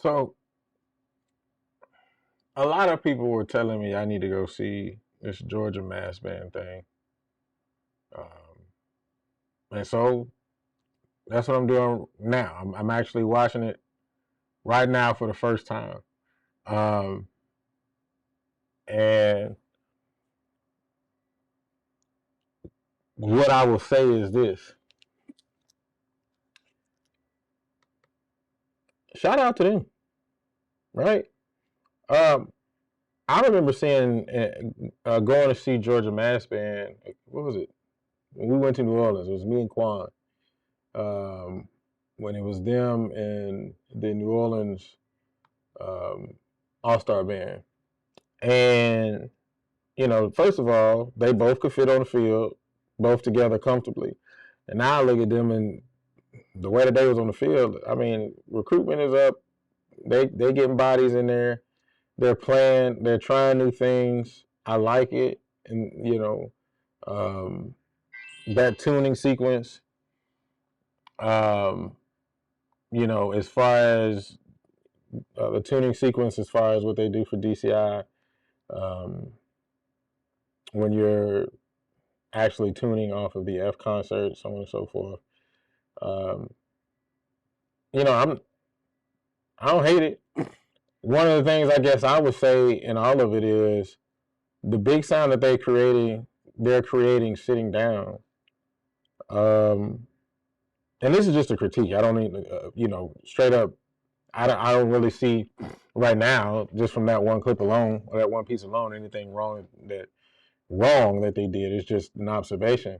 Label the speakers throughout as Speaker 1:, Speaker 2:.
Speaker 1: So a lot of people were telling me I need to go see this Georgia mass band thing, um, and so that's what I'm doing now. I'm actually watching it right now for the first time, um, and what I will say is this: shout out to them, right? Um, I remember seeing going to see Georgia mass band. What was it? When we went to New Orleans, it was me and Quan. Um, when it was them and the New Orleans All Star band, and first of all, they both could fit on the field, both together comfortably. And now I look at them and the way that they was on the field. I mean, recruitment is up. They getting bodies in there. They're playing. They're trying new things. I like it, and um, that tuning sequence. Um, as far as the tuning sequence, as far as what they do for DCI, um, when you're actually tuning off of the F concert, so on and so forth. Um, you know, I'm I don't hate it. One of the things I guess I would say in all of it is the big sound that they're creating sitting down. Um, and this is just a critique. I don't need, straight up. I don't really see right now, just from that one clip alone or that one piece alone, anything wrong that they did. It's just an observation.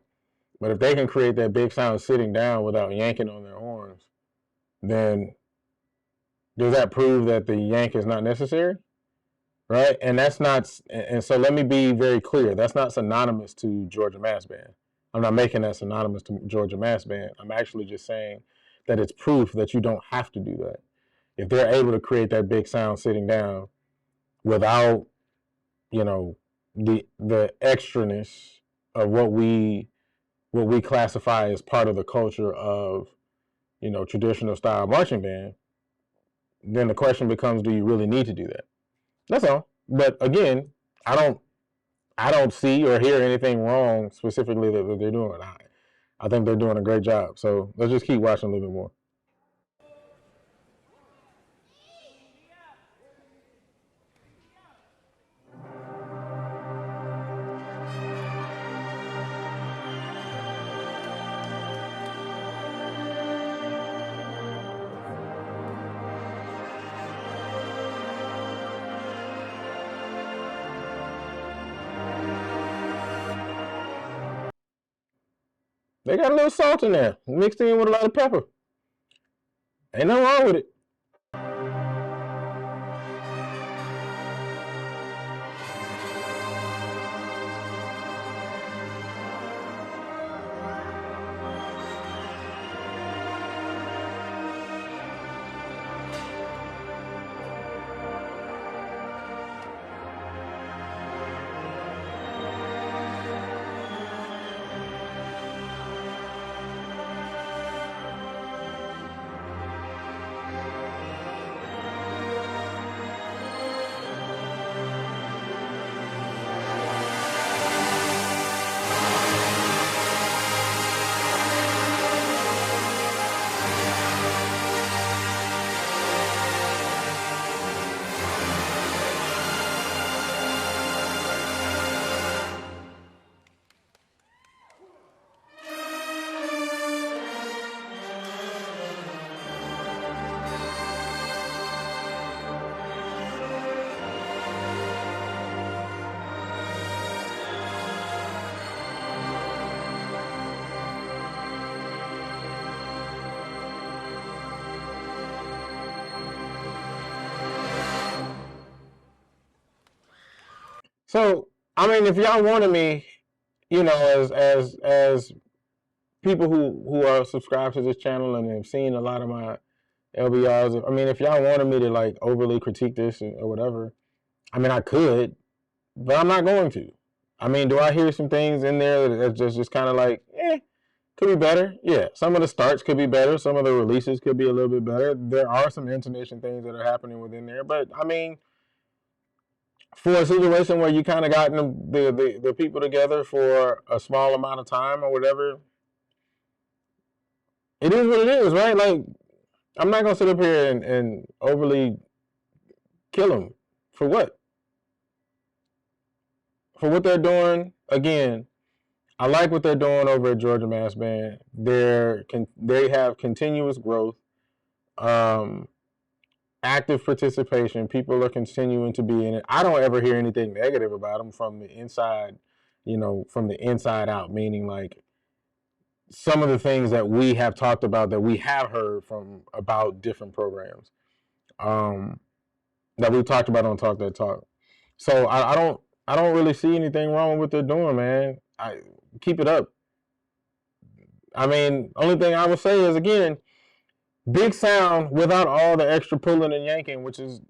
Speaker 1: But if they can create that big sound sitting down without yanking on their horns, then does that prove that the yank is not necessary? Right? And that's not, and so let me be very clear. That's not synonymous to Georgia Mass Band. I'm not making that synonymous to Georgia Mass Band. I'm actually just saying that it's proof that you don't have to do that. If they're able to create that big sound sitting down without, the extraness of what we classify as part of the culture of, traditional style marching band, then the question becomes, do you really need to do that? That's all. But again, I don't I don't see or hear anything wrong specifically that they're doing. I think they're doing a great job. So let's just keep watching a little bit more. They got a little salt in there, mixed in with a lot of pepper. Ain't nothing wrong with it. So I mean, if y'all wanted me, as people who are subscribed to this channel and have seen a lot of my LBRs, I mean, if y'all wanted me to like overly critique this or whatever, I mean, I could, but I'm not going to. I mean, do I hear some things in there that's just kind of like, Could be better. Yeah, some of the starts could be better. Some of the releases could be a little bit better. There are some intermission things that are happening within there, but I mean, for a situation where you kind of gotten the people together for a small amount of time or whatever, it is what it is, right? Like, I'm not gonna sit up here and overly kill them for what? For what they're doing. Again, I like what they're doing over at Georgia Mass Band. They have continuous growth, active participation. People are continuing to be in it. I don't ever hear anything negative about them from the inside, from the inside out. Meaning, like, some of the things that we have talked about, that we have heard from about different programs, that we've talked about on Talk That Talk. So I don't really see anything wrong with what they're doing, man. I keep it up. I mean, only thing I would say is, again, big sound without all the extra pulling and yanking, which is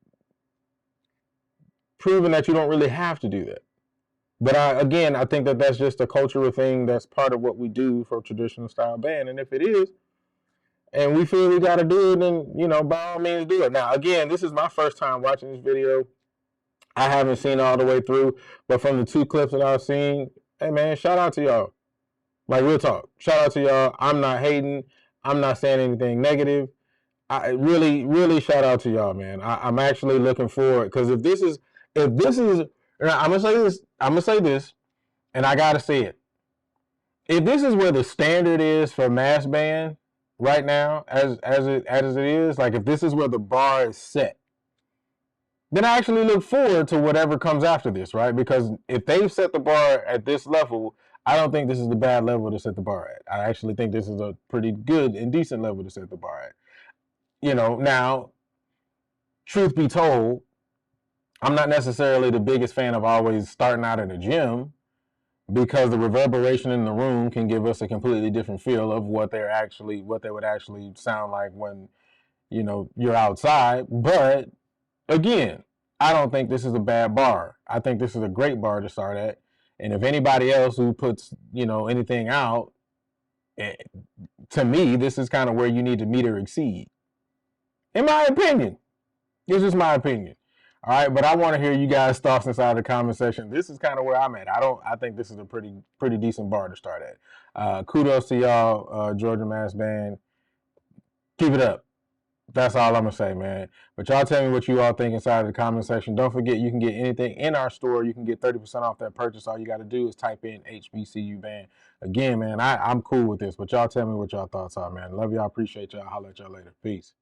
Speaker 1: proven that you don't really have to do that. But I think that that's just a cultural thing. That's part of what we do for a traditional style band. And if it is, and we feel we got to do it, then, by all means do it. Now, again, this is my first time watching this video. I haven't seen it all the way through, but from the 2 clips that I've seen, hey, man, shout out to y'all. Like, real talk. Shout out to y'all. I'm not hating. I'm not saying anything negative. I really, really shout out to y'all, man. I'm actually looking forward, because if this is, I'm gonna say this, and I gotta say it. If this is where the standard is for mass band right now, as it is, like, if this is where the bar is set, then I actually look forward to whatever comes after this, right? Because if they've set the bar at this level, I don't think this is the bad level to set the bar at. I actually think this is a pretty good and decent level to set the bar at. Now, truth be told, I'm not necessarily the biggest fan of always starting out in a gym, because the reverberation in the room can give us a completely different feel of what they would actually sound like when, you're outside. But again, I don't think this is a bad bar. I think this is a great bar to start at. And if anybody else who puts, anything out, to me, this is kind of where you need to meet or exceed. In my opinion. This is my opinion. All right, but I want to hear you guys' thoughts inside the comment section. This is kind of where I'm at. I think this is a pretty decent bar to start at. Kudos to y'all, Georgia Mass Band. Keep it up. That's all I'm going to say, man. But y'all tell me what you all think inside of the comment section. Don't forget, you can get anything in our store. You can get 30% off that purchase. All you got to do is type in HBCU Band. Again, man, I'm cool with this. But y'all tell me what y'all thoughts are, man. Love y'all. Appreciate y'all. Holler at y'all later. Peace.